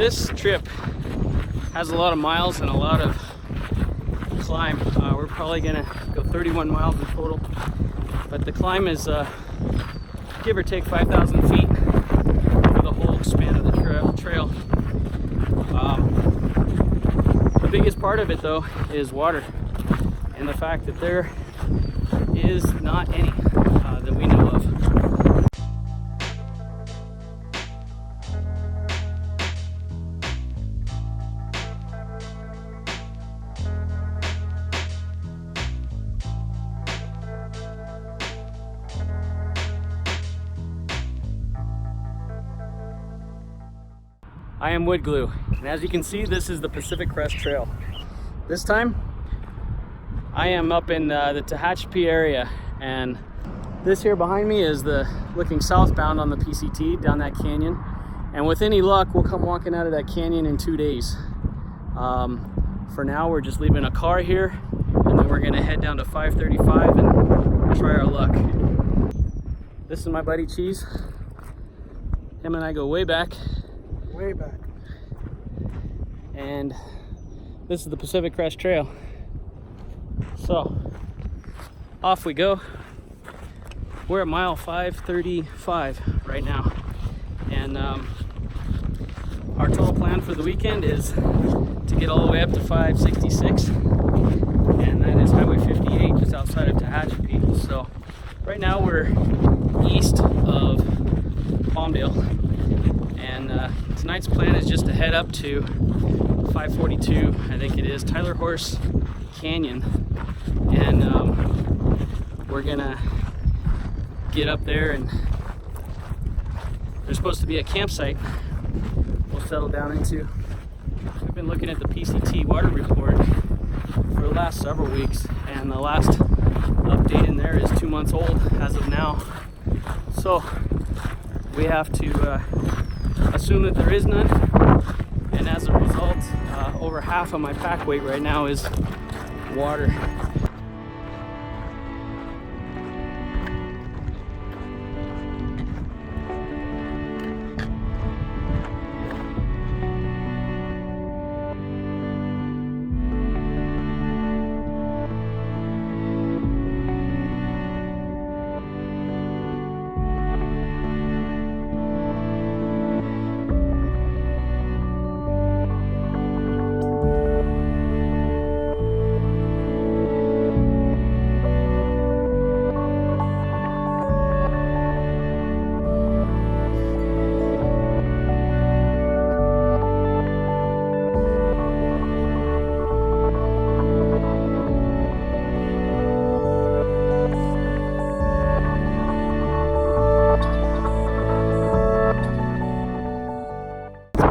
This trip has a lot of miles and a lot of climb. We're probably gonna go 31 miles in total, but the climb is give or take 5,000 feet for the whole span of the trail. The biggest part of it though is water, and the fact that there is not any that we know of. I am wood glue, and as you can see, this is the Pacific Crest Trail. This time I am up in the Tehachapi area, and this here behind me is looking southbound on the PCT down that canyon, and with any luck we'll come walking out of that canyon in 2 days. For now we're just leaving a car here, and then we're gonna head down to 535 and try our luck. This is my buddy Cheese. Him and I go way back. Way back. And this is the Pacific Crest Trail. So off we go. We're at mile 535 right now, and our total plan for the weekend is to get all the way up to 566, and that is Highway 58 just outside of Tehachapi. So right now we're east of Palmdale, and tonight's plan is just to head up to 542, I think it is, Tyler Horse Canyon, and we're gonna get up there, and there's supposed to be a campsite we'll settle down into. We've been looking at the PCT water report for the last several weeks, and the last update in there is 2 months old as of now, so we have to assume that there is none, and as a result, over half of my pack weight right now is water.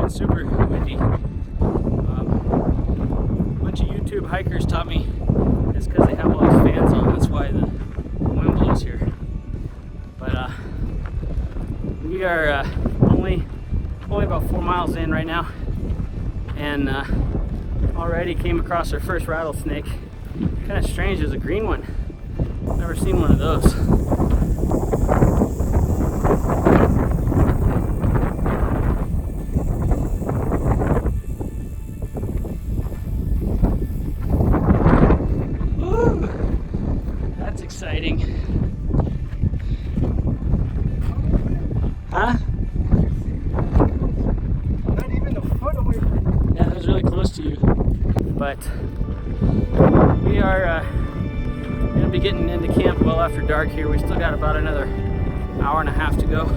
Super windy. A bunch of YouTube hikers taught me it's because they have all these fans on. That's why the wind blows here. But we are only about 4 miles in right now, and already came across our first rattlesnake. Kind of strange, there's a green one. Never seen one of those. Exciting. Huh? Not even a foot away from you. Yeah, that was really close to you. But we are going to be getting into camp well after dark here. We still got about another hour and a half to go.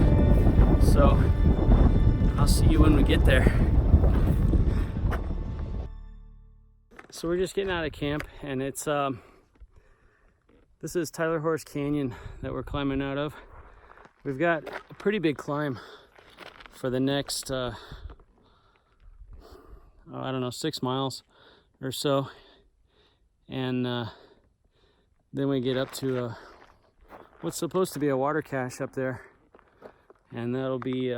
So I'll see you when we get there. So we're just getting out of camp, and it's this is Tyler Horse Canyon that we're climbing out of. We've got a pretty big climb for the next, I don't know, 6 miles or so. And then we get up to what's supposed to be a water cache up there. And that'll be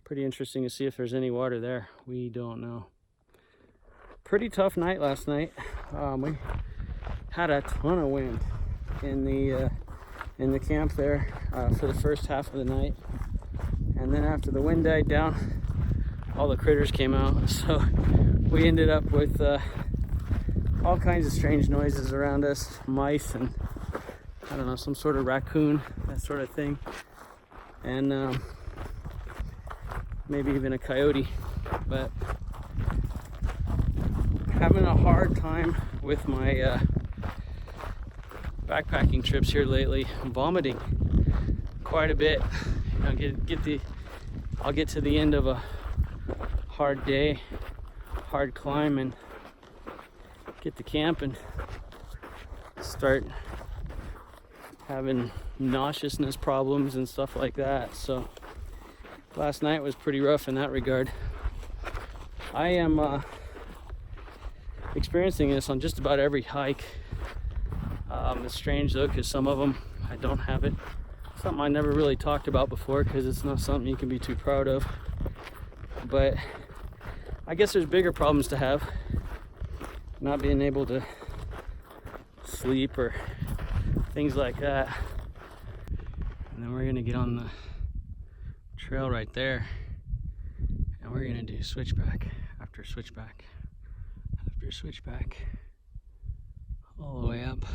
pretty interesting to see if there's any water there. We don't know. Pretty tough night last night. We had a ton of wind in the camp there for the first half of the night, and then after the wind died down, all the critters came out. So we ended up with all kinds of strange noises around us, mice and I don't know, some sort of raccoon, that sort of thing, and maybe even a coyote. But having a hard time with my backpacking trips here lately. I'm vomiting quite a bit. You know, I'll get to the end of a hard day, hard climb, and get to camp and start having nauseousness problems and stuff like that. So last night was pretty rough in that regard. I am experiencing this on just about every hike. It's strange though, because some of them I don't have it. Something I never really talked about before because it's not something you can be too proud of. But I guess there's bigger problems to have. Not being able to sleep or things like that. And then we're gonna get on the trail right there, and we're gonna do switchback after switchback after switchback all the way up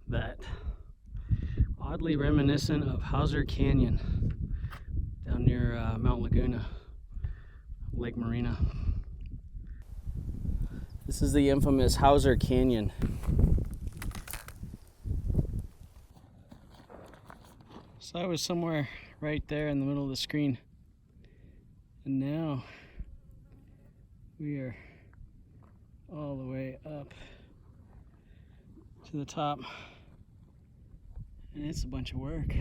that oddly reminiscent of Hauser Canyon down near Mount Laguna, Lake Marina. This is the infamous Hauser Canyon. So I was somewhere right there in the middle of the screen, and now we are all the way up to the top, and it's a bunch of work.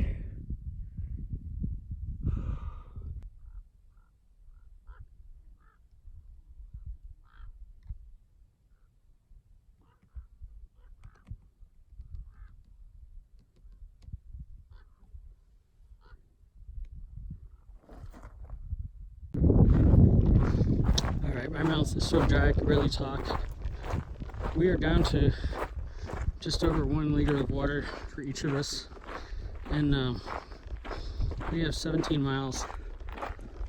My mouth is so dry I can barely talk. We are down to just over 1 liter of water for each of us, and we have 17 miles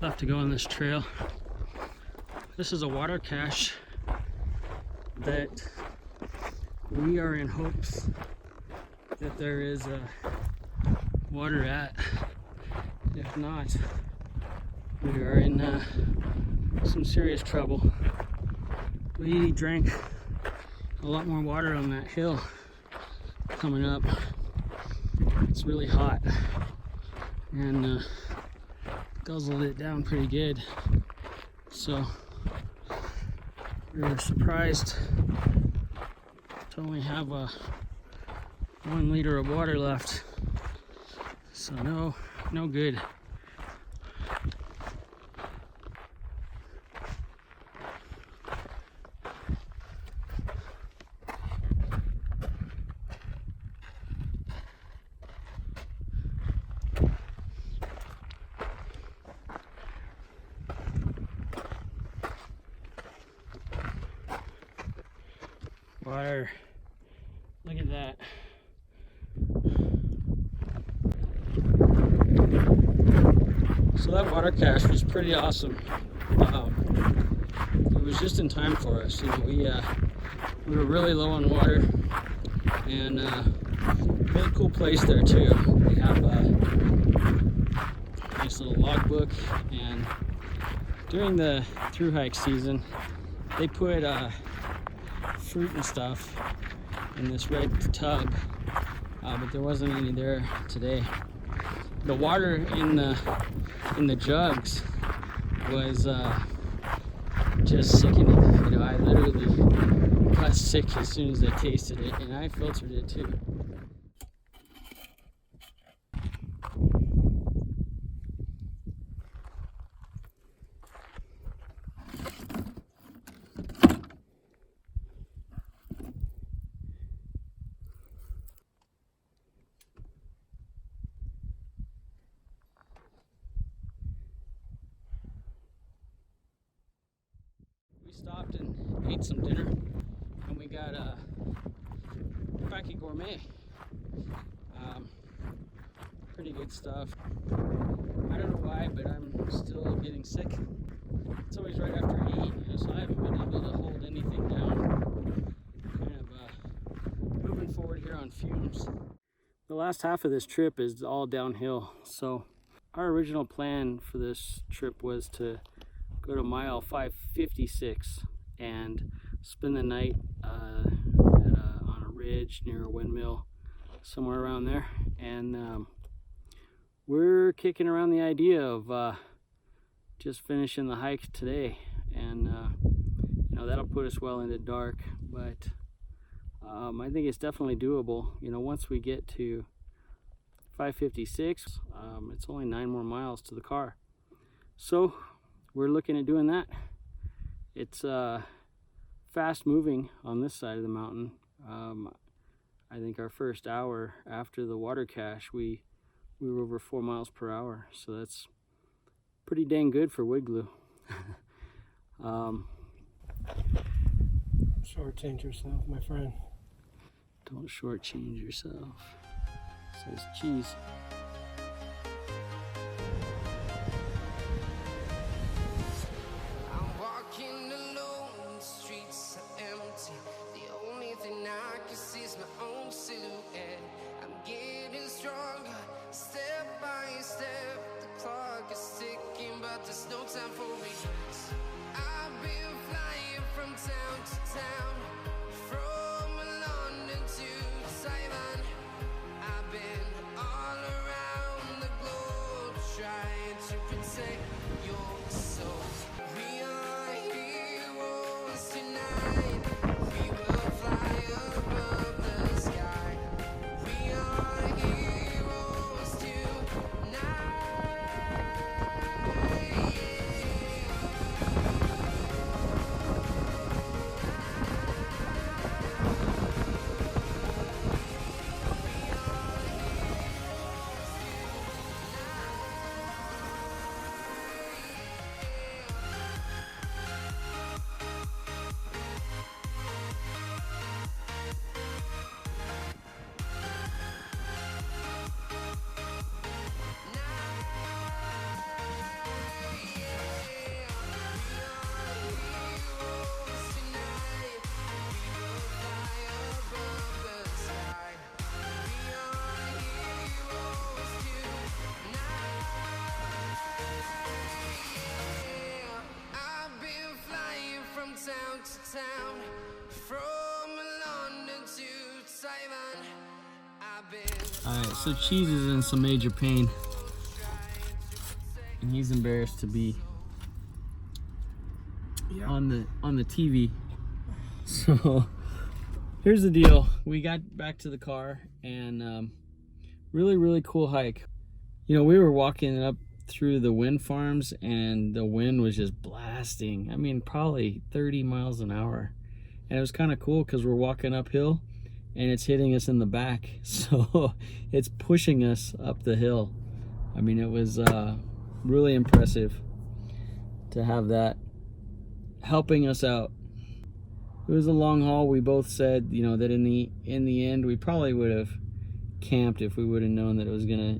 left to go on this trail. This is a water cache that we are in hopes that there is water at. If not, we are in some serious trouble. We drank a lot more water on that hill coming up. It's really hot, and guzzled it down pretty good. So we were surprised to only have 1 liter of water left. So no good. Water. Look at that. So that water cache was pretty awesome. It was just in time for us. You know, we were really low on water, and really cool place there too. We have a nice little logbook, and during the through hike season, they put fruit and stuff in this red tub, but there wasn't any there today. The water in the jugs was just sickening. You know, I literally got sick as soon as I tasted it, and I filtered it too. Stopped and ate some dinner, and we got cracky gourmet. Pretty good stuff. I don't know why, but I'm still getting sick. It's always right after 8, so I haven't been able to hold anything down. Kind of moving forward here on fumes. The last half of this trip is all downhill, so our original plan for this trip was to go to mile 556 and spend the night on a ridge near a windmill, somewhere around there. And we're kicking around the idea of just finishing the hike today, and you know, that'll put us well into dark, but I think it's definitely doable. You know, once we get to 556, it's only 9 more miles to the car, so we're looking at doing that. It's fast moving on this side of the mountain. I think our first hour after the water cache, we were over 4 miles per hour, so that's pretty dang good for wood glue. Shortchange yourself, my friend. Don't shortchange yourself, says cheese. I'm walking alone, the streets are empty. The only thing I can see is my own silhouette. I'm getting stronger, step by step. The clock is ticking, but there's no time for regrets. I've been flying from town to town, from London to Taiwan. I've been all around the globe, trying to protect your soul. We are heroes tonight. We will fly above the sky. We are heroes tonight. Town to town, from London to Taiwan. I've been Alright, so Cheese is in some major pain, and he's embarrassed to be on the TV. So here's the deal. We got back to the car, and really cool hike. You know, we were walking up through the wind farms, and the wind was just blasting. I mean, probably 30 miles an hour. And it was kind of cool because we're walking uphill and it's hitting us in the back. So it's pushing us up the hill. I mean, it was really impressive to have that helping us out. It was a long haul. We both said, you know, that in the end, we probably would have camped if we would have known that it was gonna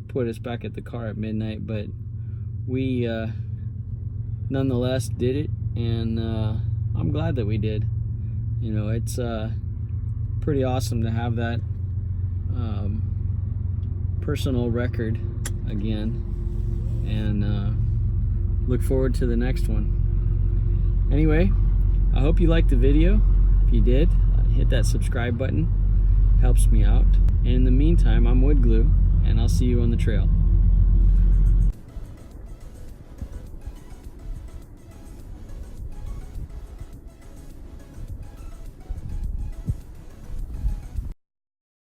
put us back at the car at midnight, but we nonetheless did it, and I'm glad that we did. You know, it's pretty awesome to have that personal record again, and look forward to the next one. Anyway, I hope you liked the video. If you did, hit that subscribe button, helps me out. And in the meantime, I'm Wood Glue, and I'll see you on the trail.